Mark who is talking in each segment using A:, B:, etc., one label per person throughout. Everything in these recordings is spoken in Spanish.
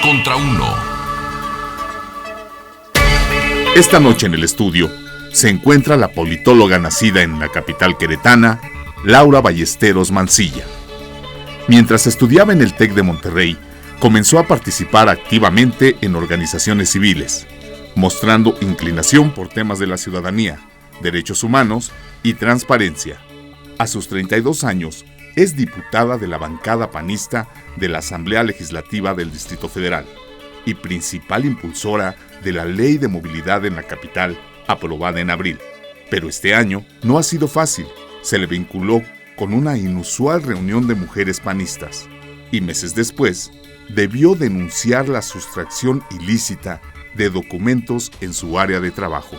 A: contra 1.
B: Esta noche en el estudio se encuentra la politóloga nacida en la capital queretana, Laura Ballesteros Mancilla. Mientras estudiaba en el TEC de Monterrey, comenzó a participar activamente en organizaciones civiles, mostrando inclinación por temas de la ciudadanía, derechos humanos y transparencia. A sus 32 años, es diputada de la bancada panista de la Asamblea Legislativa del Distrito Federal y principal impulsora de la Ley de Movilidad en la capital, aprobada en abril. Pero este año no ha sido fácil. Se le vinculó con una inusual reunión de mujeres panistas y meses después debió denunciar la sustracción ilícita de documentos en su área de trabajo.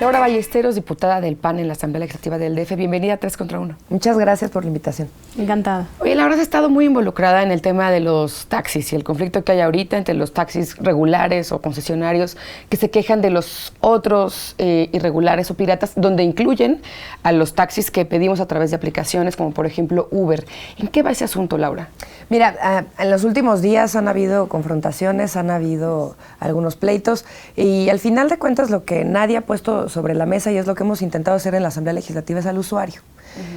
C: Laura Ballesteros, diputada del PAN en la Asamblea Legislativa del DF. Bienvenida a 3 contra 1.
D: Muchas gracias por la invitación.
C: Encantada. Oye, Laura, has estado muy involucrada en el tema de los taxis y el conflicto que hay ahorita entre los taxis regulares o concesionarios que se quejan de los otros irregulares o piratas, donde incluyen a los taxis que pedimos a través de aplicaciones como por ejemplo Uber. ¿En qué va ese asunto, Laura?
D: Mira, en los últimos días han habido confrontaciones, han habido algunos pleitos y al final de cuentas lo que nadie ha puesto sobre la mesa y es lo que hemos intentado hacer en la Asamblea Legislativa es al usuario.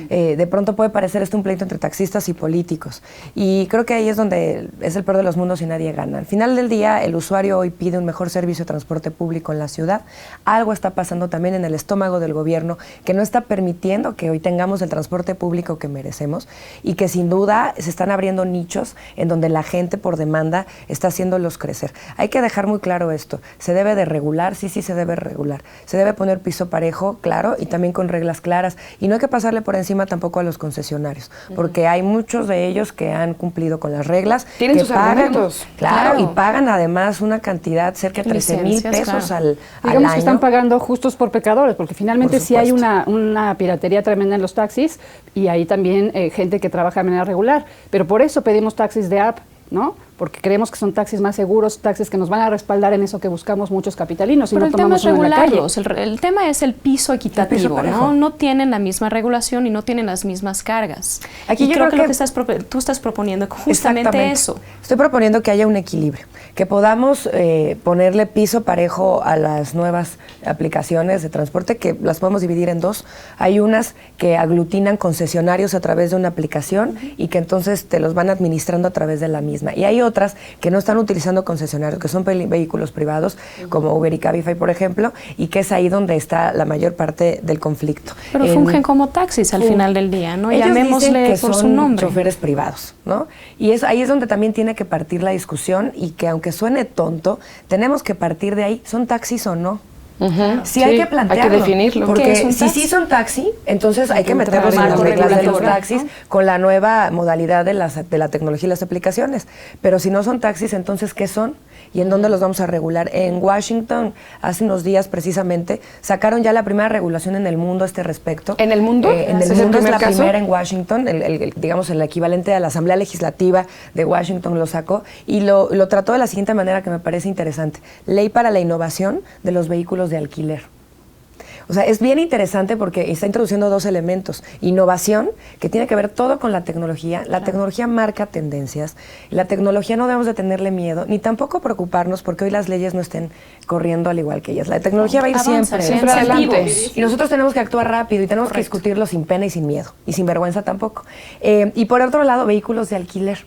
D: De pronto puede parecer un pleito entre taxistas y políticos y creo que ahí es donde es el peor de los mundos y nadie gana. Al final del día el usuario hoy pide un mejor servicio de transporte público en la ciudad. Algo está pasando también en el estómago del gobierno que no está permitiendo que hoy tengamos el transporte público que merecemos y que sin duda se están abriendo nichos en donde la gente por demanda está haciéndolos crecer. Hay que dejar muy claro esto, se debe de regular, sí se debe regular, se debe poner piso parejo, claro, y también con reglas claras y no hay que pasarle por encima tampoco a los concesionarios, porque hay muchos de ellos que han cumplido con las reglas,
C: tienen
D: que
C: sus
D: pagan,
C: argumentos,
D: claro, y pagan además una cantidad cerca de 13,000 pesos al
E: Digamos
D: año.
E: que están pagando justos por pecadores, porque finalmente sí hay una piratería tremenda en los taxis y hay también gente que trabaja de manera regular, pero por eso pedimos taxis de app, ¿no? Porque creemos que son taxis más seguros, taxis que nos van a respaldar en eso que buscamos muchos capitalinos.
F: Pero
E: y no
F: el tema es
E: tomamos uno en la calle.
F: regularlos, el tema es el piso equitativo, ¿no? No tienen la misma regulación y no tienen las mismas cargas.
D: Aquí
F: y
D: yo
F: creo que
D: que
F: lo que tú estás proponiendo justamente eso.
D: Estoy proponiendo que haya un equilibrio, que podamos ponerle piso parejo a las nuevas aplicaciones de transporte, que las podemos dividir en dos. Hay unas que aglutinan concesionarios a través de una aplicación y que entonces te los van administrando a través de la misma. Y hay otras que no están utilizando concesionarios, que son vehículos privados, como Uber y Cabify, por ejemplo, y que es ahí donde está la mayor parte del conflicto.
F: Pero fungen como taxis al final del día, ¿no? Llamémosle
D: que
F: por
D: son
F: su nombre.
D: choferes privados, ¿no? Y ahí es donde también tiene que partir la discusión y que aunque suene tonto, tenemos que partir de ahí, ¿son taxis o no? Sí, hay que plantearlo.
C: Hay que definirlo.
D: Porque si sí son taxi, entonces hay que meterlos en las reglas de los taxis, ¿no? Con la nueva modalidad de la tecnología y las aplicaciones. Pero si no son taxis, entonces ¿qué son? ¿Y en dónde los vamos a regular? En Washington, hace unos días precisamente, sacaron ya la primera regulación en el mundo a este respecto.
C: ¿En el mundo?
D: En el mundo es la primera en Washington, digamos el equivalente a la Asamblea Legislativa de Washington lo sacó y lo trató de la siguiente manera que me parece interesante. Ley para la innovación de los vehículos de alquiler. O sea, es bien interesante porque está introduciendo dos elementos. Innovación, que tiene que ver todo con la tecnología. La tecnología marca tendencias. La tecnología no debemos de tenerle miedo, ni tampoco preocuparnos porque hoy las leyes no estén corriendo al igual que ellas. La tecnología va a ir siempre
C: adelante.
D: Y nosotros tenemos que actuar rápido y tenemos que discutirlo sin pena y sin miedo. Y sin vergüenza tampoco. Y por otro lado, vehículos de alquiler.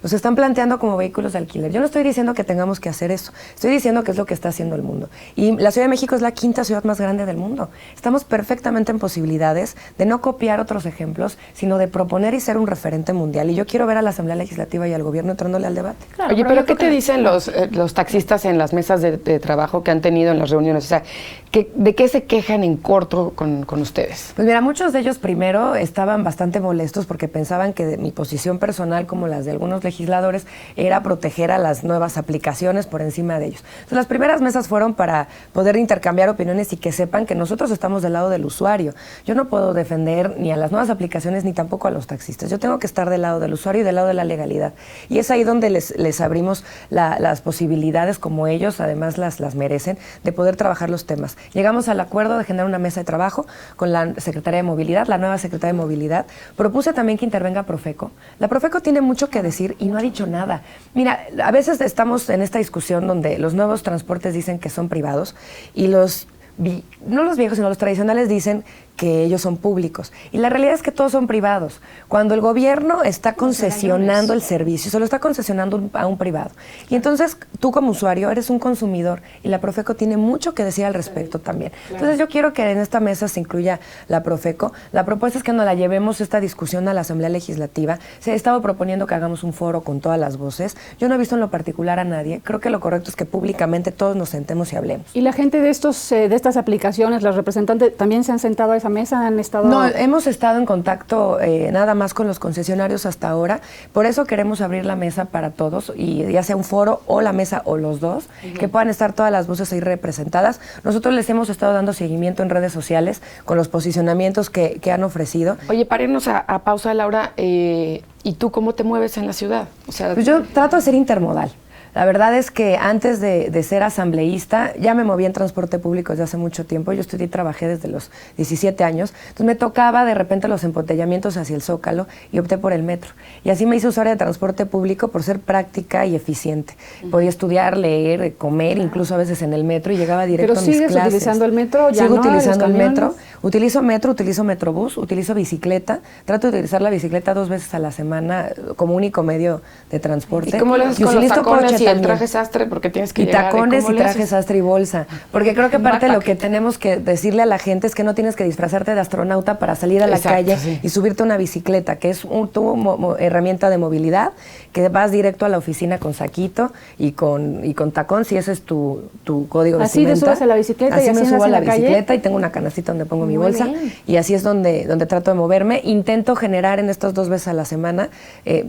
D: Los están planteando como vehículos de alquiler. Yo no estoy diciendo que tengamos que hacer eso. Estoy diciendo que es lo que está haciendo el mundo. Y la Ciudad de México es la quinta ciudad más grande del mundo. Estamos perfectamente en posibilidades de no copiar otros ejemplos, sino de proponer y ser un referente mundial. Y yo quiero ver a la Asamblea Legislativa y al gobierno entrándole al debate.
C: Claro, oye, pero ¿qué te dicen los taxistas en las mesas de trabajo que han tenido en las reuniones? O sea, ¿de qué se quejan en corto con ustedes?
D: Pues mira, muchos de ellos primero estaban bastante molestos porque pensaban que de mi posición personal, como las de algunos legisladores, era proteger a las nuevas aplicaciones por encima de ellos. Entonces, las primeras mesas fueron para poder intercambiar opiniones y que sepan que nosotros estamos del lado del usuario. Yo no puedo defender ni a las nuevas aplicaciones ni tampoco a los taxistas. Yo tengo que estar del lado del usuario y del lado de la legalidad. Y es ahí donde les abrimos las posibilidades, como ellos además las merecen, de poder trabajar los temas. Llegamos al acuerdo de generar una mesa de trabajo con la Secretaría de Movilidad, la nueva Secretaría de Movilidad. Propuse también que intervenga Profeco. La Profeco tiene mucho que decir y no ha dicho nada. Mira, a veces estamos en esta discusión donde los nuevos transportes dicen que son privados y no los viejos, sino los tradicionales dicen que ellos son públicos. Y la realidad es que todos son privados. Cuando el gobierno está concesionando el servicio, se lo está concesionando a un privado. Y entonces tú como usuario eres un consumidor y la Profeco tiene mucho que decir al respecto también. Entonces yo quiero que en esta mesa se incluya la Profeco. La propuesta es que nos la llevemos esta discusión a la Asamblea Legislativa. Se ha estado proponiendo que hagamos un foro con todas las voces. Yo no he visto en lo particular a nadie. Creo que lo correcto es que públicamente todos nos sentemos y hablemos.
E: ¿Y la gente de estas aplicaciones, las representantes, también se han sentado a esa mesa? ¿Han estado?
D: No, hemos estado en contacto nada más con los concesionarios hasta ahora. Por eso queremos abrir la mesa para todos, y ya sea un foro o la mesa o los dos, que puedan estar todas las voces ahí representadas. Nosotros les hemos estado dando seguimiento en redes sociales con los posicionamientos que han ofrecido.
C: Oye, para irnos a pausa, Laura, ¿y tú cómo te mueves en la ciudad? O sea,
D: pues yo trato de ser intermodal. La verdad es que antes de ser asambleísta, ya me moví en transporte público desde hace mucho tiempo. Yo estudié y trabajé desde los 17 años. Entonces me tocaba de repente los embotellamientos hacia el Zócalo y opté por el metro. Y así me hice usuaria de transporte público por ser práctica y eficiente. Podía estudiar, leer, comer, incluso a veces en el metro, y llegaba directo a mis clases.
E: ¿Pero sigues utilizando el metro? ¿Ya
D: Sigo
E: no,
D: utilizando el metro. Utilizo metro, utilizo metrobús, utilizo bicicleta. Trato de utilizar la bicicleta 2 veces a la semana como único medio de transporte.
C: ¿Y cómo le haces con los tacones y el traje sastre? Porque tienes que llegar.
D: Tacones y traje sastre y bolsa. Porque creo que parte de lo que tenemos que decirle a la gente es que no tienes que disfrazarte de astronauta para salir a la calle y subirte a una bicicleta, que es tu herramienta de movilidad, que vas directo a la oficina con saquito y con tacón, si ese es tu código de vestimenta.
E: Así te subes a la bicicleta
D: así
E: y así
D: me subo a la bicicleta
E: calle.
D: Y tengo una canastita donde pongo mi bolsa. Y así es donde trato de moverme. Intento generar en estas 2 veces a la semana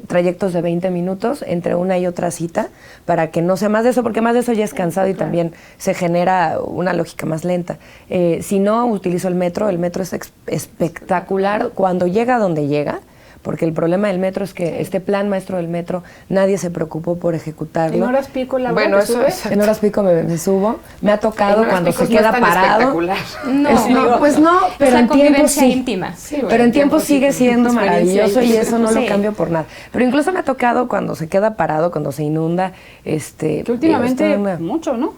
D: trayectos de 20 minutos entre una y otra cita, para que no sea más de eso, porque más de eso ya es cansado y también se genera una lógica más lenta. Si no, utilizo el metro. El metro es espectacular cuando llega a donde llega, porque el problema del metro es que este plan maestro del metro nadie se preocupó por ejecutarlo.
E: ¿En horas pico la
C: Bueno, eso es.
D: En horas pico me subo. Me ha tocado cuando se queda parado.
F: No,
D: pues no, pero en tiempo sí.
F: íntima.
C: Sí, bueno,
D: pero en tiempo sigue siendo maravilloso y eso no lo
F: Sí.
D: cambio por nada. Pero incluso me ha tocado cuando se queda parado, cuando se inunda.
E: Que últimamente mucho, ¿no?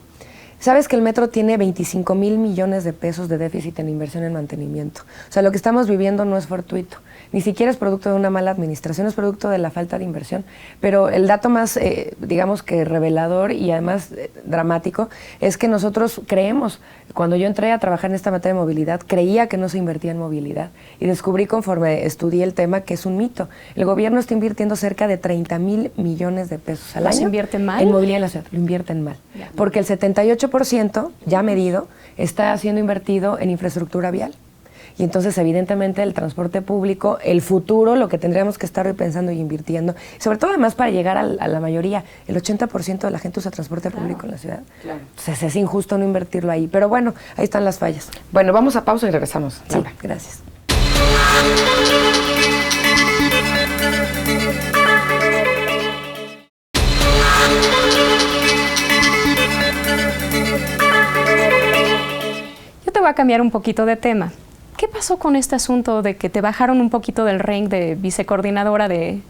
D: ¿Sabes que el metro tiene 25,000 millones de pesos de déficit en inversión en mantenimiento? O sea, lo que estamos viviendo no es fortuito. Ni siquiera es producto de una mala administración, es producto de la falta de inversión. Pero el dato más, digamos que revelador y además dramático, es que nosotros creemos, cuando yo entré a trabajar en esta materia de movilidad, creía que no se invertía en movilidad. Y descubrí conforme estudié el tema que es un mito. El gobierno está invirtiendo cerca de 30,000 millones de pesos al año.
F: ¿Los invierten mal?
D: En movilidad en la ciudad, lo invierten mal. Porque el 78% ya medido está siendo invertido en infraestructura vial. Y entonces, evidentemente, el transporte público, el futuro, lo que tendríamos que estar hoy pensando y invirtiendo, sobre todo además para llegar a la mayoría, el 80% de la gente usa transporte público en la ciudad. Claro. Entonces es injusto no invertirlo ahí. Pero bueno, ahí están las fallas.
C: Bueno, vamos a pausa y regresamos.
D: Sí, gracias.
F: Yo te voy a cambiar un poquito de tema. ¿Qué pasó con este asunto de que te bajaron un poquito del rank de vicecoordinadora del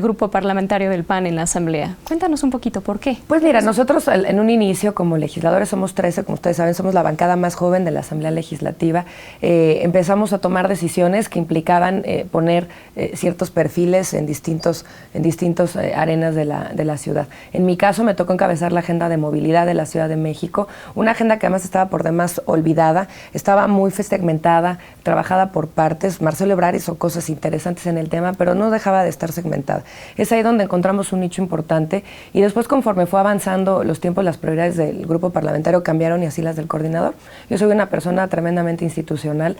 F: grupo parlamentario del PAN en la Asamblea? Cuéntanos un poquito, ¿por qué?
D: Pues mira, nosotros en un inicio como legisladores somos 13, como ustedes saben, somos la bancada más joven de la Asamblea Legislativa. Empezamos a tomar decisiones que implicaban poner ciertos perfiles en distintos arenas de la ciudad. En mi caso me tocó encabezar la agenda de movilidad de la Ciudad de México, una agenda que además estaba por demás olvidada, estaba muy segmentada, trabajada por partes. Marcelo Ebrard hizo cosas interesantes en el tema, pero no dejaba de estar segmentada. Es ahí donde encontramos un nicho importante y después, conforme fue avanzando los tiempos, las prioridades del grupo parlamentario cambiaron y así las del coordinador. Yo soy una persona tremendamente institucional.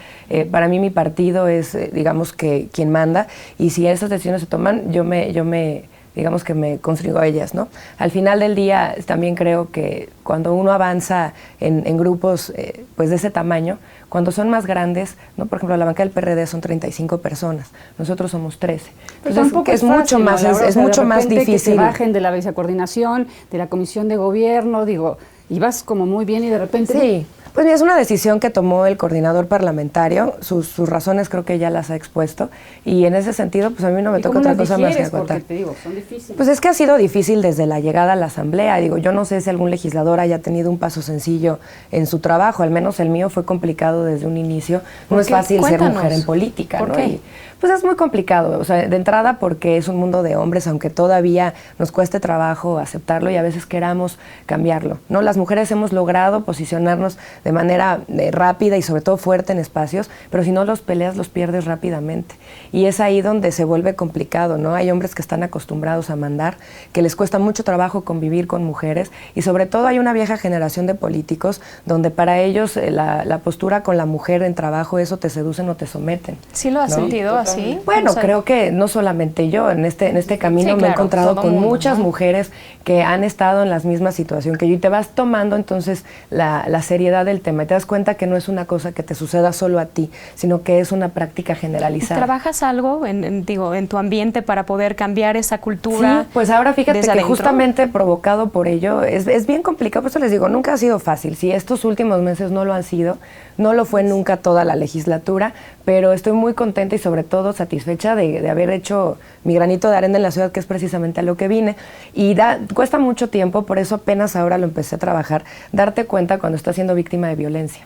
D: Para mí mi partido es, digamos que quien manda, y si esas decisiones se toman, yo me digamos que me constrigo a ellas, ¿no? Al final del día también creo que cuando uno avanza en grupos pues de ese tamaño, cuando son más grandes, ¿no? Por ejemplo, la banca del PRD son 35 personas, nosotros somos 13.
E: Entonces,
D: es mucho más, es mucho más difícil.
E: Que se bajen de la vicecoordinación, de la comisión de gobierno, digo, y vas como muy bien y de repente...
D: Sí. Pues mira, es una decisión que tomó el coordinador parlamentario, sus razones creo que ya las ha expuesto, y en ese sentido, pues a mí no me toca otra cosa más que acotar.
E: Porque te digo, son difíciles.
D: Pues es que ha sido difícil desde la llegada a la Asamblea. Digo, yo no sé si algún legislador haya tenido un paso sencillo en su trabajo, al menos el mío fue complicado desde un inicio. No es fácil ser mujer en política,
F: ¿Por
D: ¿no?
F: qué?
D: Y, pues es muy complicado, o sea, de entrada porque es un mundo de hombres, aunque todavía nos cueste trabajo aceptarlo y a veces queramos cambiarlo, ¿no? Las mujeres hemos logrado posicionarnos de manera rápida y sobre todo fuerte en espacios, pero si no los peleas los pierdes rápidamente. Y es ahí donde se vuelve complicado, ¿no? Hay hombres que están acostumbrados a mandar, que les cuesta mucho trabajo convivir con mujeres y sobre todo hay una vieja generación de políticos donde para ellos la postura con la mujer en trabajo, eso te seducen o te someten.
F: ¿Sí lo has
D: ¿no?
F: sentido así?
D: Bueno,
F: O sea,
D: creo que no solamente yo, en este camino
F: Sí,
D: me he
F: claro,
D: encontrado
F: todo
D: con
F: mundo,
D: muchas
F: ¿no?
D: mujeres que han estado en la misma situación que yo y te vas tomando entonces la seriedad del tema y te das cuenta que no es una cosa que te suceda solo a ti, sino que es una práctica generalizada.
F: ¿Trabajas algo en tu ambiente para poder cambiar esa cultura?
D: Sí, pues ahora fíjate
F: desde
D: que
F: adentro?
D: justamente provocado por ello es bien complicado, por eso les digo, nunca ha sido fácil. Si estos últimos meses no lo han sido, no lo fue nunca toda la legislatura, pero estoy muy contenta y sobre todo satisfecha de haber hecho mi granito de arena en la ciudad, que es precisamente a lo que vine. Y cuesta mucho tiempo, por eso apenas ahora lo empecé a trabajar, darte cuenta cuando estás siendo víctima de violencia.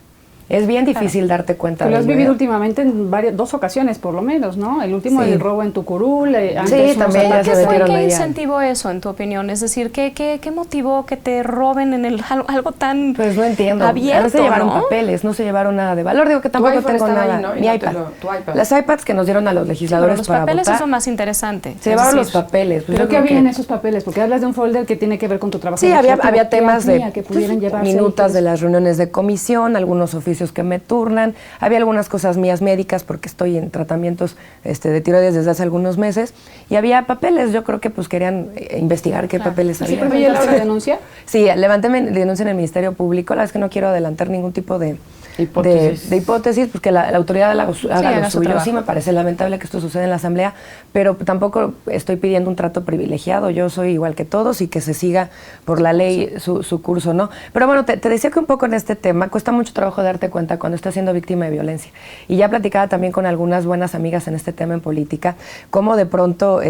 D: Es bien difícil darte cuenta.
E: Lo has
D: de
E: vivido
D: ello.
E: últimamente en dos ocasiones, por lo menos, ¿no? El último,
D: Sí.
E: el robo en Tucurul. Antes
D: Sí,
E: unos
D: también ya
E: ataques
D: se
F: ¿Qué fue
D: metieron
F: que
D: ahí.
F: incentivó eso, en tu opinión? Es decir, ¿qué motivó que te roben en algo tan
D: Pues no entiendo.
F: abierto,
D: No se llevaron
F: ¿no?
D: papeles, no se llevaron nada de valor. Digo que tampoco
C: iPhone
D: tengo
C: estaba
D: nada.
C: ahí, ¿no? Y
D: Mi
C: no te
D: iPad.
C: tu iPad.
D: Las iPads que nos dieron a los
F: Pero
D: legisladores
F: los
D: para
F: papeles
D: votar.
F: es lo más interesante.
D: Se
F: Es
D: llevaron
F: decir,
D: los papeles. Pues
E: ¿Pero
D: yo
E: qué
D: creo
E: había en
D: que-
E: esos papeles? Porque hablas de un folder que tiene que ver con tu trabajo.
D: Sí,
E: legislativo.
D: había
E: ¿Qué
D: temas
E: hacía
D: de
E: que pudieran llevarse
D: minutas
E: ahí?
D: de las reuniones de comisión, algunos oficios que me turnan, había algunas cosas mías médicas porque estoy en tratamientos de tiroides desde hace algunos meses y había papeles, yo creo que pues querían investigar qué papeles
E: ¿Sí
D: había.
E: presentaste denuncia?
D: Sí, levanté mi denuncia en el Ministerio Público, la verdad es que no quiero adelantar ningún tipo de
C: Hipótesis.
D: de hipótesis, pues que la autoridad haga lo
F: haga su
D: suyo.
F: trabajo.
D: Sí me parece lamentable que esto suceda en la Asamblea, pero tampoco estoy pidiendo un trato privilegiado, yo soy igual que todos y que se siga por la ley su curso, ¿no? Pero bueno, te decía que un poco en este tema cuesta mucho trabajo darte cuenta cuando estás siendo víctima de violencia. Y ya platicaba también con algunas buenas amigas en este tema en política, cómo de pronto,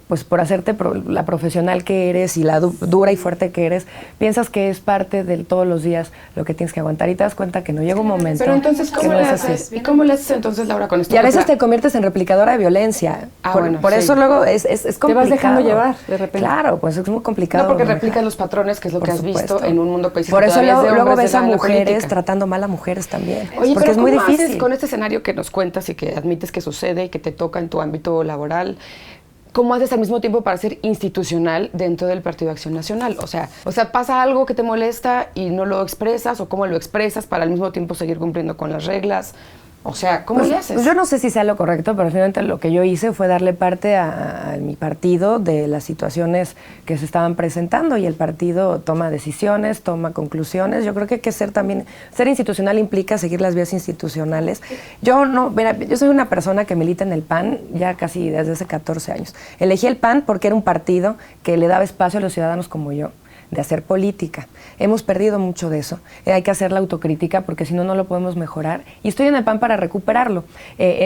D: pues por hacerte la profesional que eres y la dura y fuerte que eres, piensas que es parte de todos los días lo que tienes que aguantar y te das cuenta que no llega un momento.
C: Pero entonces,
D: que
C: ¿cómo
D: no
C: le
D: es así.
C: haces? ¿Y cómo le haces entonces, Laura, con esto?
D: Y a veces te conviertes en replicadora de violencia.
C: Bueno,
D: eso
C: sí.
D: luego es complicado.
E: Te vas dejando llevar, de repente.
D: Claro, pues es muy complicado.
C: No, porque
D: manejar.
C: replicas los patrones, que es lo
D: Por
C: que has
D: supuesto.
C: visto en un mundo que dices
D: Por
C: que
D: eso
C: todavía es de
D: luego
C: hombres
D: ves a
C: de la
D: mujeres
C: política.
D: tratando mal a mujeres también.
C: Oye,
D: porque
C: pero
D: es muy
C: ¿cómo
D: difícil.
C: haces con este escenario que nos cuentas y que admites que sucede y que te toca en tu ámbito laboral? ¿Cómo haces al mismo tiempo para ser institucional dentro del Partido de Acción Nacional? O sea, ¿pasa algo que te molesta y no lo expresas? ¿O cómo lo expresas para al mismo tiempo seguir cumpliendo con las reglas? O sea, ¿cómo le haces?
D: Pues yo no sé si sea lo correcto, pero finalmente lo que yo hice fue darle parte a mi partido de las situaciones que se estaban presentando y el partido toma decisiones, toma conclusiones. Yo creo que hay que ser institucional implica seguir las vías institucionales. Yo soy una persona que milita en el PAN ya casi desde hace 14 años. Elegí el PAN porque era un partido que le daba espacio a los ciudadanos como yo de hacer política. Hemos perdido mucho de eso. Hay que hacer la autocrítica porque si no, no lo podemos mejorar. Y estoy en el PAN para recuperarlo.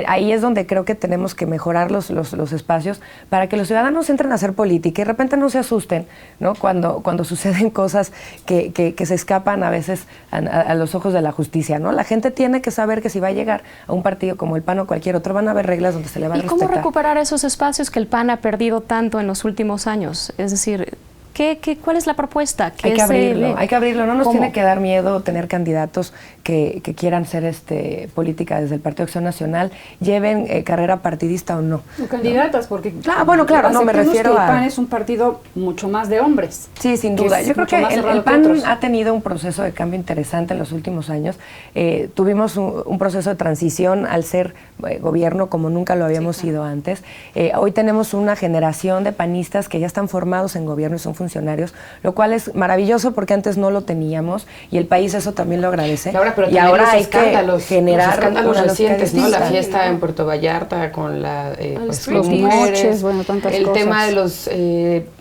D: Ahí es donde creo que tenemos que mejorar los espacios para que los ciudadanos entren a hacer política y de repente no se asusten, ¿no? Cuando suceden cosas que se escapan a veces a los ojos de la justicia, ¿no? La gente tiene que saber que si va a llegar a un partido como el PAN o cualquier otro, van a haber reglas donde se le va a
F: ¿Y
D: respetar.
F: cómo recuperar esos espacios que el PAN ha perdido tanto en los últimos años? Es decir, ¿cuál es la propuesta?
D: Hay que abrirlo, no nos
F: ¿Cómo?
D: tiene que dar miedo tener candidatos que quieran hacer política desde el Partido Acción Nacional, lleven carrera partidista o no.
E: O candidatas, porque
D: Claro, bueno, claro, no, me
E: aceptemos
D: refiero
E: que el
D: a-
E: PAN es un partido mucho más de hombres.
D: Sí, sin
E: que
D: duda.
E: es
D: Yo creo
E: mucho
D: que
E: más
D: el
E: cerrado que
D: PAN
E: otros.
D: ha tenido un proceso de cambio interesante en los últimos años. Tuvimos un proceso de transición al ser gobierno como nunca lo habíamos sido antes. Hoy tenemos una generación de panistas que ya están formados en gobierno y son funcionarios, lo cual es maravilloso porque antes no lo teníamos y el país eso también lo agradece.
C: Laura, pero
D: y
C: también
D: ahora
C: los
D: hay
C: escándalos,
D: que generar
C: los escándalos
D: una
C: recientes, ¿no? La
D: distinta.
C: fiesta en Puerto Vallarta con las
F: striptease.
C: mujeres,
E: Bueno, tantas
C: el
E: cosas.
C: tema de los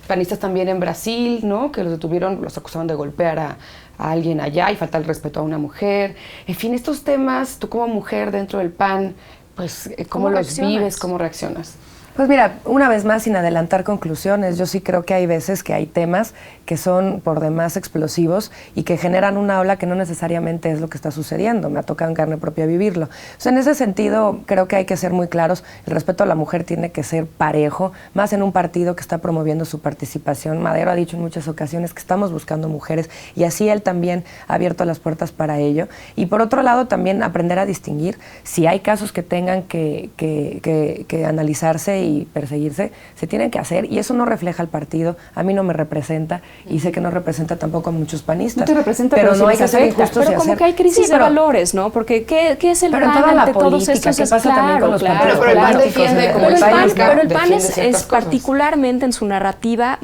C: panistas también en Brasil, ¿no? Que los detuvieron, los acusaban de golpear a alguien allá y falta el respeto a una mujer. En fin, estos temas, tú como mujer dentro del PAN, pues, ¿cómo los vives? ¿Cómo reaccionas?
D: Pues mira, una vez más, sin adelantar conclusiones, yo sí creo que hay veces que hay temas que son por demás explosivos y que generan una ola que no necesariamente es lo que está sucediendo. Me ha tocado en carne propia vivirlo. O sea, en ese sentido, creo que hay que ser muy claros. El respeto a la mujer tiene que ser parejo, más en un partido que está promoviendo su participación. Madero ha dicho en muchas ocasiones que estamos buscando mujeres y así él también ha abierto las puertas para ello. Y por otro lado, también aprender a distinguir si hay casos que tengan que analizarse y perseguirse, se tienen que hacer, y eso no refleja al partido, a mí no me representa, y sé que no representa tampoco a muchos panistas.
E: No te representa,
D: pero no
E: sí
D: hay que ser injustos.
F: Pero como que hay crisis de valores, ¿no? Porque ¿qué es el
D: pero
F: PAN
D: en toda la
F: ante todos
D: política,
F: estos?
D: ¿qué pasa también con los partidos
C: pero el PAN
D: políticos?
C: defiende como
F: Pero el PAN es
C: cosas.
F: particularmente en su narrativa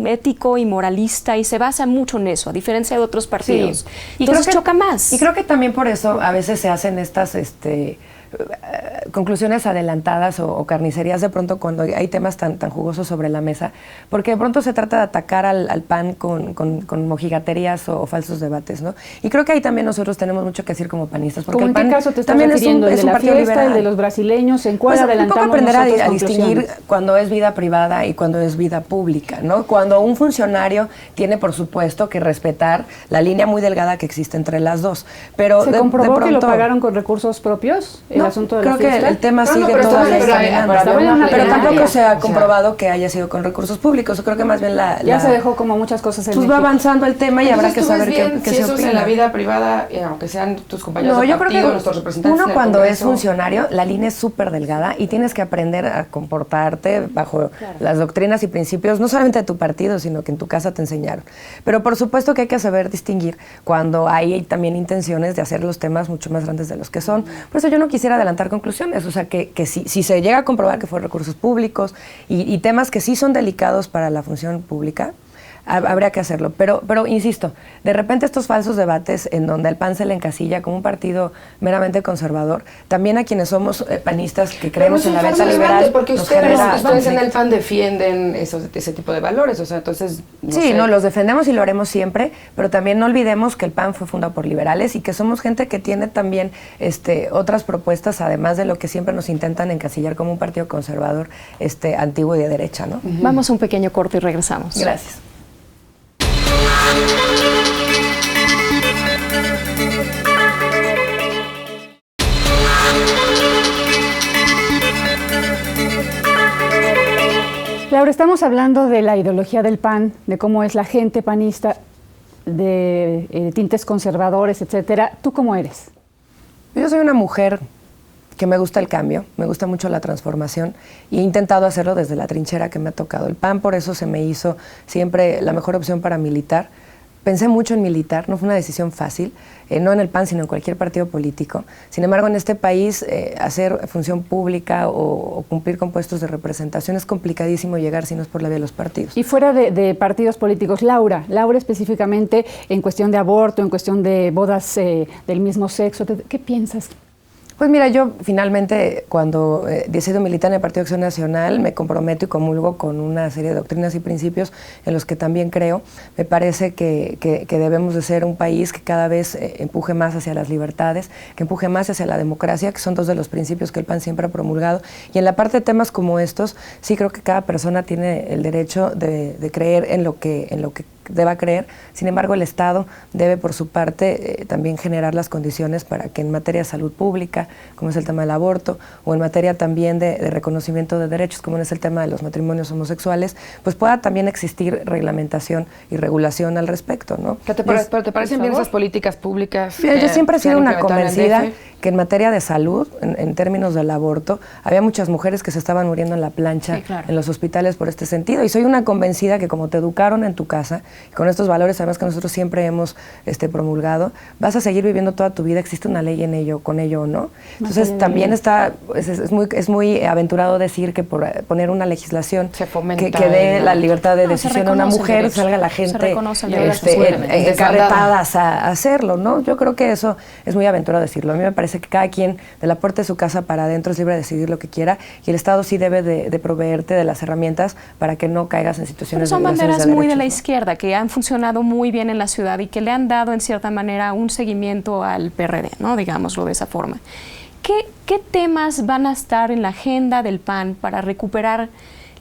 F: ético y moralista, y se basa mucho en eso, a diferencia de otros partidos.
D: Sí.
F: Entonces choca más.
D: Y creo que también por eso a veces se hacen estas conclusiones adelantadas o carnicerías de pronto cuando hay temas tan jugosos sobre la mesa, porque de pronto se trata de atacar al PAN con mojigaterías o falsos debates, ¿no? Y creo que ahí también nosotros tenemos mucho que decir como panistas, porque
E: ¿Cómo
D: el PAN
E: en qué caso te estás
D: también
E: refiriendo?
D: es un
E: ¿El de la
D: partido
E: fiesta,
D: liberal?
E: el de los brasileños? ¿En cuál
D: Pues
E: adelantamos
D: un poco aprender
E: nosotros
D: a distinguir
E: conclusiones?
D: cuando es vida privada y cuando es vida pública, ¿no? Cuando un funcionario tiene, por supuesto, que respetar la línea muy delgada que existe entre las dos. Pero
E: ¿Se comprobó que lo pagaron con recursos propios? El asunto de la fiesta.
D: El tema
C: No,
D: sigue
C: pero
D: todavía
C: estamos
D: caminando. Pero tampoco se ha
C: o sea,
D: comprobado que haya sido con recursos públicos. Yo creo que más bien
E: Ya se dejó como muchas cosas en
D: pues
E: México.
D: va avanzando el tema y habrá que saber qué
C: si
D: se
C: eso es
D: opina.
C: en la vida privada, aunque sean tus compañeros
D: No,
C: de
D: yo
C: partido,
D: creo que
C: nuestros representantes en
D: uno
C: el
D: cuando es
C: Congreso.
D: funcionario, la línea es súper delgada y tienes que aprender a comportarte bajo las doctrinas y principios, no solamente de tu partido, sino que en tu casa te enseñaron. Pero por supuesto que hay que saber distinguir cuando hay también intenciones de hacer los temas mucho más grandes de los que son. Por eso yo no quisiera adelantar conclusiones, o sea, que si se llega a comprobar que fue recursos públicos y temas que sí son delicados para la función pública, habría que hacerlo. Pero insisto, de repente estos falsos debates en donde el PAN se le encasilla como un partido meramente conservador, también a quienes somos panistas que creemos en la venta liberal,
C: porque
D: nos
C: ustedes
D: genera
C: en el PAN defienden ese tipo de valores, o sea, entonces...
D: No, los defendemos y lo haremos siempre, pero también no olvidemos que el PAN fue fundado por liberales y que somos gente que tiene también otras propuestas, además de lo que siempre nos intentan encasillar como un partido conservador antiguo y de derecha, ¿no?
F: Vamos a un pequeño corte y regresamos.
D: Gracias.
E: Laura, estamos hablando de la ideología del PAN, de cómo es la gente panista, de tintes conservadores, etcétera. ¿Tú cómo eres?
D: Yo soy una mujer que me gusta el cambio, me gusta mucho la transformación y he intentado hacerlo desde la trinchera que me ha tocado. El PAN por eso se me hizo siempre la mejor opción para militar. Pensé mucho en militar, no fue una decisión fácil, no en el PAN, sino en cualquier partido político. Sin embargo, en este país, hacer función pública o cumplir con puestos de representación es complicadísimo llegar si no es por la vía de los partidos.
E: Y fuera de partidos políticos, Laura específicamente en cuestión de aborto, en cuestión de bodas del mismo sexo, ¿qué piensas?
D: Pues mira, yo finalmente cuando decido militar en el Partido Acción Nacional me comprometo y comulgo con una serie de doctrinas y principios en los que también creo. Me parece que debemos de ser un país que cada vez empuje más hacia las libertades, que empuje más hacia la democracia, que son dos de los principios que el PAN siempre ha promulgado. Y en la parte de temas como estos, sí creo que cada persona tiene el derecho de creer en lo que deba creer. Sin embargo, el Estado debe, por su parte, también generar las condiciones para que en materia de salud pública, como es el tema del aborto, o en materia también de reconocimiento de derechos, como es el tema de los matrimonios homosexuales, pues pueda también existir reglamentación y regulación al respecto, ¿no?
C: ¿Pero te parecen bien esas políticas públicas?
D: Mira, yo siempre he sido una convencida
C: DF?
D: que en materia de salud, en términos del aborto, había muchas mujeres que se estaban muriendo en la plancha, en los hospitales por este sentido. Y soy una convencida que como te educaron en tu casa, con estos valores además que nosotros siempre hemos promulgado, vas a seguir viviendo toda tu vida, existe una ley con ello o no. Entonces también es muy aventurado decir que por poner una legislación que dé la libertad de decisión a una mujer, salga la gente encarretadas a hacerlo, ¿no? Yo creo que eso es muy aventurado decirlo. A mí me parece parece que cada quien de la puerta de su casa para adentro es libre de decidir lo que quiera y el Estado sí debe de proveerte de las herramientas para que no caigas en situaciones
F: Pero son
D: de violaciones
F: banderas
D: de
F: muy de
D: derechos,
F: la
D: ¿no?
F: izquierda que han funcionado muy bien en la ciudad y que le han dado en cierta manera un seguimiento al PRD, ¿no? Digámoslo de esa forma. ¿Qué temas van a estar en la agenda del PAN para recuperar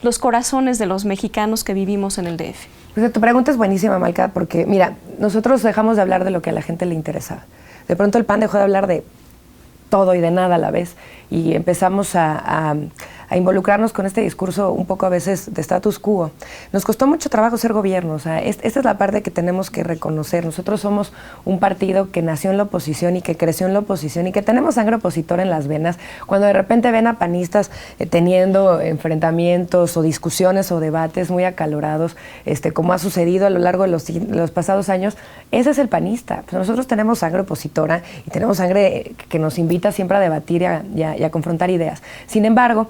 F: los corazones de los mexicanos que vivimos en el DF?
D: Pues tu pregunta es buenísima, Malca, porque mira, nosotros dejamos de hablar de lo que a la gente le interesaba. De pronto el PAN dejó de hablar de todo y de nada a la vez y empezamos a involucrarnos con este discurso un poco a veces de status quo. Nos costó mucho trabajo ser gobierno, o sea, esta es la parte que tenemos que reconocer. Nosotros somos un partido que nació en la oposición y que creció en la oposición y que tenemos sangre opositora en las venas. Cuando de repente ven a panistas teniendo enfrentamientos o discusiones o debates muy acalorados, como ha sucedido a lo largo de los pasados años, ese es el panista. Pues nosotros tenemos sangre opositora y tenemos sangre que nos invita siempre a debatir y a confrontar ideas. Sin embargo,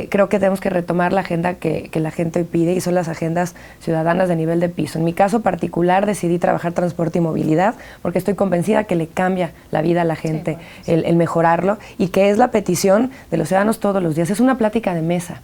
D: creo que tenemos que retomar la agenda que la gente hoy pide y son las agendas ciudadanas de nivel de piso. En mi caso particular decidí trabajar transporte y movilidad porque estoy convencida que le cambia la vida a la gente el mejorarlo y que es la petición de los ciudadanos todos los días. Es una plática de mesa.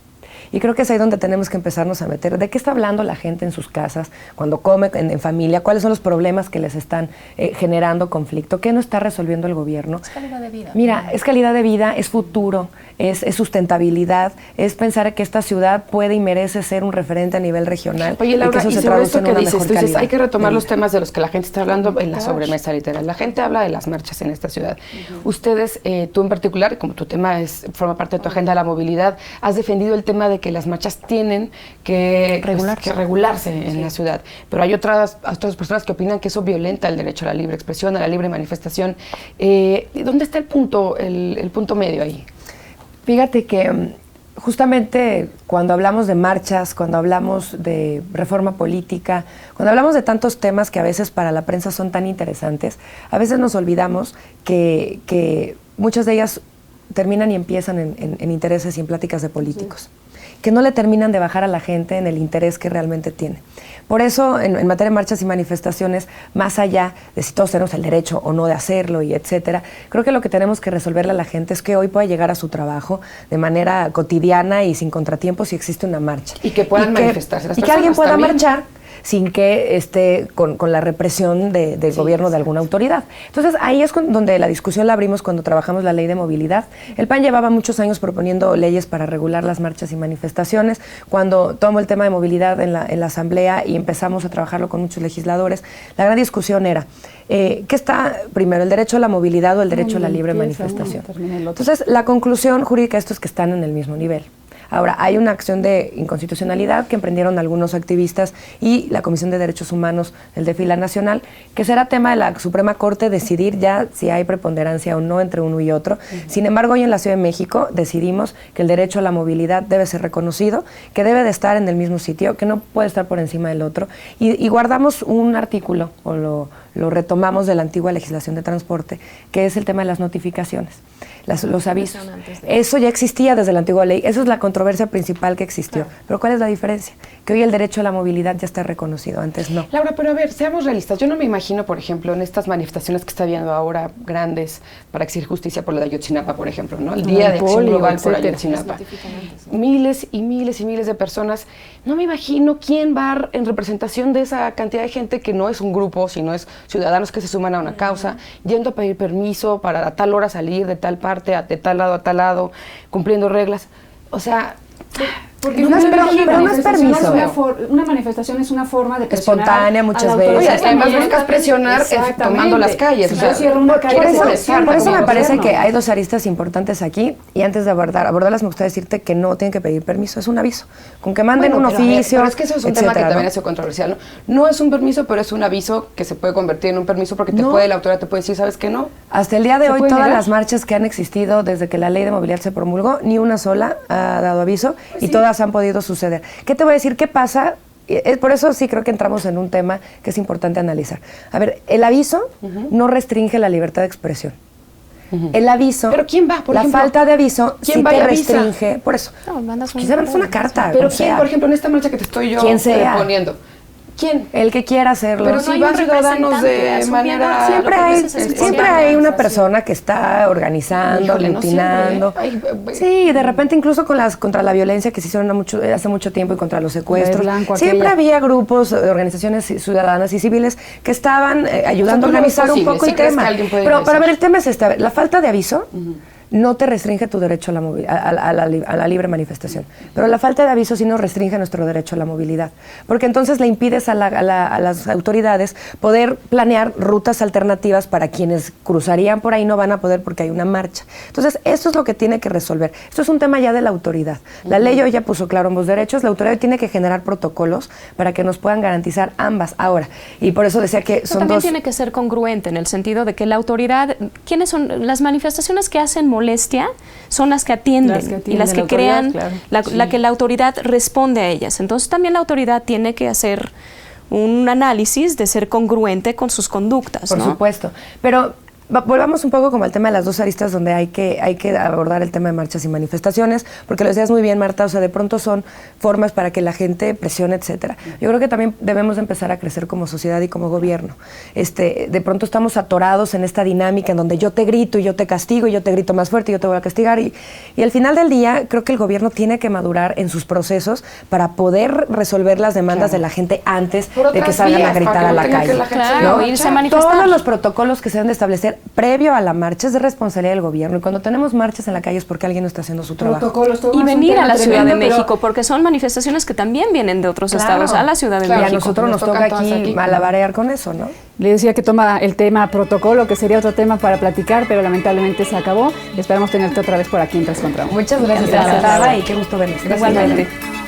D: Y creo que es ahí donde tenemos que empezarnos a meter. ¿De qué está hablando la gente en sus casas, cuando come en familia? ¿Cuáles son los problemas que les están generando conflicto? ¿Qué no está resolviendo el gobierno?
F: Es calidad de vida.
D: Mira, es calidad de vida, es futuro, es sustentabilidad, es pensar que esta ciudad puede y merece ser un referente a nivel regional.
C: Oye, Laura,
D: y que eso
C: y
D: se
C: sobre
D: traduce
C: esto
D: en
C: que
D: una
C: dices,
D: mejor
C: tú dices,
D: calidad
C: hay que retomar
D: de
C: los
D: vida.
C: temas de los que la gente está hablando en la sobremesa literal. La gente habla de las marchas en esta ciudad. Ustedes, tú en particular, como tu tema forma parte de tu agenda de la movilidad, has defendido el tema de que las marchas tienen que regularse en la ciudad. Pero hay otras personas que opinan que eso violenta el derecho a la libre expresión, a la libre manifestación. ¿Dónde está el punto medio ahí?
D: Fíjate que justamente cuando hablamos de marchas, cuando hablamos de reforma política, cuando hablamos de tantos temas que a veces para la prensa son tan interesantes, a veces nos olvidamos que muchas de ellas terminan y empiezan en intereses y en pláticas de políticos. Que no le terminan de bajar a la gente en el interés que realmente tiene. Por eso, en materia de marchas y manifestaciones, más allá de si todos tenemos el derecho o no de hacerlo y etcétera, creo que lo que tenemos que resolverle a la gente es que hoy pueda llegar a su trabajo de manera cotidiana y sin contratiempos si existe una marcha.
C: Y que puedan manifestarse las
D: personas. Y que alguien pueda
C: también
D: marchar sin que esté con la represión del gobierno de alguna autoridad. Entonces, ahí es donde la discusión la abrimos cuando trabajamos la ley de movilidad. El PAN llevaba muchos años proponiendo leyes para regular las marchas y manifestaciones. Cuando tomó el tema de movilidad en la Asamblea y empezamos a trabajarlo con muchos legisladores, la gran discusión era, ¿qué está primero, el derecho a la movilidad o el derecho a la libre manifestación? Entonces, la conclusión jurídica de esto es que están en el mismo nivel. Ahora, hay una acción de inconstitucionalidad que emprendieron algunos activistas y la Comisión de Derechos Humanos del DF y la Nacional, que será tema de la Suprema Corte decidir ya si hay preponderancia o no entre uno y otro. Sin embargo, hoy en la Ciudad de México decidimos que el derecho a la movilidad debe ser reconocido, que debe de estar en el mismo sitio, que no puede estar por encima del otro. Y guardamos un artículo, o lo retomamos de la antigua legislación de transporte, que es el tema de las notificaciones. Los avisos. Eso ya existía desde la antigua ley. Eso es la controversia principal que existió. Claro. Pero ¿cuál es la diferencia? Que hoy el derecho a la movilidad ya está reconocido, antes no.
C: Laura, pero a ver, seamos realistas. Yo no me imagino, por ejemplo, en estas manifestaciones que está habiendo ahora grandes para exigir justicia por lo de Ayotzinapa, por ejemplo, ¿no? El Día de Acción Global por Ayotzinapa. Miles y miles y miles de personas. No me imagino quién va en representación de esa cantidad de gente que no es un grupo, sino es ciudadanos que se suman a una causa, yendo a pedir permiso para a tal hora salir de tal parte, de tal lado, cumpliendo reglas. O sea,
E: porque
D: no es permiso.
E: Una manifestación es una forma de presionar
D: espontánea muchas veces.
C: Oye, además buscas presionar tomando las calles.
E: Si yo cierro una calle,
D: por eso me parece que hay dos aristas importantes aquí. Y antes de abordarlas, me gustaría decirte que no tienen que pedir permiso. Es un aviso. Con que manden un oficio.
C: Pero es que eso es un tema que también es controversial. No es un permiso, pero es un aviso que se puede convertir en un permiso porque la autoridad te puede decir, ¿sabes qué no?
D: Hasta el día de hoy, todas las marchas que han existido desde que la ley de movilidad se promulgó, ni una sola ha dado aviso y todas han podido suceder. ¿Qué te voy a decir? ¿Qué pasa? Por eso sí creo que entramos en un tema que es importante analizar. A ver, el aviso no restringe la libertad de expresión. El aviso,
C: ¿pero quién va? Por ejemplo,
D: falta de aviso sí te restringe. Por eso,
F: mandas
D: quizás mandas una carta.
C: Pero quién, por ejemplo, en esta marcha que te estoy yo proponiendo, ¿Quién?
D: El que quiera hacerlo.
C: Pero
F: no
C: si
F: hay
C: van
F: un
C: ciudadanos de
F: representante
C: manera...
F: asumiendo
D: Siempre hay una persona que está organizando,
C: Híjole, no
D: aglutinando.
C: siempre, ¿eh?
D: Sí, de repente incluso contra la violencia que se hicieron hace mucho tiempo y contra los secuestros.
E: Blanco,
D: Siempre
E: aquella.
D: había grupos, organizaciones ciudadanas y civiles que estaban ayudando a
C: ¿Cómo es
D: organizar un
C: posible?
D: poco
C: ¿Sí
D: el
C: crees
D: tema.
C: que alguien puede
D: Pero
C: organizar?
D: a ver, el tema es este. A ver, la falta de aviso no te restringe tu derecho a la libre manifestación. Pero la falta de aviso sí nos restringe nuestro derecho a la movilidad. Porque entonces le impides a las autoridades poder planear rutas alternativas para quienes cruzarían por ahí, no van a poder porque hay una marcha. Entonces, esto es lo que tiene que resolver. Esto es un tema ya de la autoridad. La ley hoy ya puso claro ambos derechos. La autoridad tiene que generar protocolos para que nos puedan garantizar ambas. Ahora, y por eso decía que
F: Eso
D: son
F: también
D: dos...
F: tiene que ser congruente en el sentido de que la autoridad, ¿quiénes son? Las manifestaciones que hacen molestia son las que atienden, y las que
E: la
F: crean,
E: autoridad, claro.
F: la que la autoridad responde a ellas. Entonces también la autoridad tiene que hacer un análisis de ser congruente con sus conductas.
D: Por
F: ¿no?
D: supuesto. Pero volvamos un poco como al tema de las dos aristas donde hay que abordar el tema de marchas y manifestaciones, porque lo decías muy bien, Marta, o sea, de pronto son formas para que la gente presione, etcétera. Yo creo que también debemos empezar a crecer como sociedad y como gobierno. De pronto estamos atorados en esta dinámica en donde yo te grito y yo te castigo y yo te grito más fuerte y yo te voy a castigar y al final del día creo que el gobierno tiene que madurar en sus procesos para poder resolver las demandas de la gente antes de que salgan a gritar a la calle.
F: Claro, irse a manifestar.
D: Todos los protocolos que se deben de establecer previo a la marcha es de responsabilidad del gobierno. Y cuando tenemos marchas en la calle es porque alguien no está haciendo su trabajo.
F: Y venir a la Ciudad de México, porque son manifestaciones que también vienen de otros estados a la Ciudad de
D: Y a
F: México.
D: nosotros nos toca aquí malabarear con eso, ¿no?
E: Le decía que toma el tema protocolo, que sería otro tema para platicar, pero lamentablemente se acabó. Esperamos tenerte otra vez por aquí en Tras Contra.
D: Muchas gracias.
E: Gracias.
D: Y qué gusto verlos.
F: Igualmente.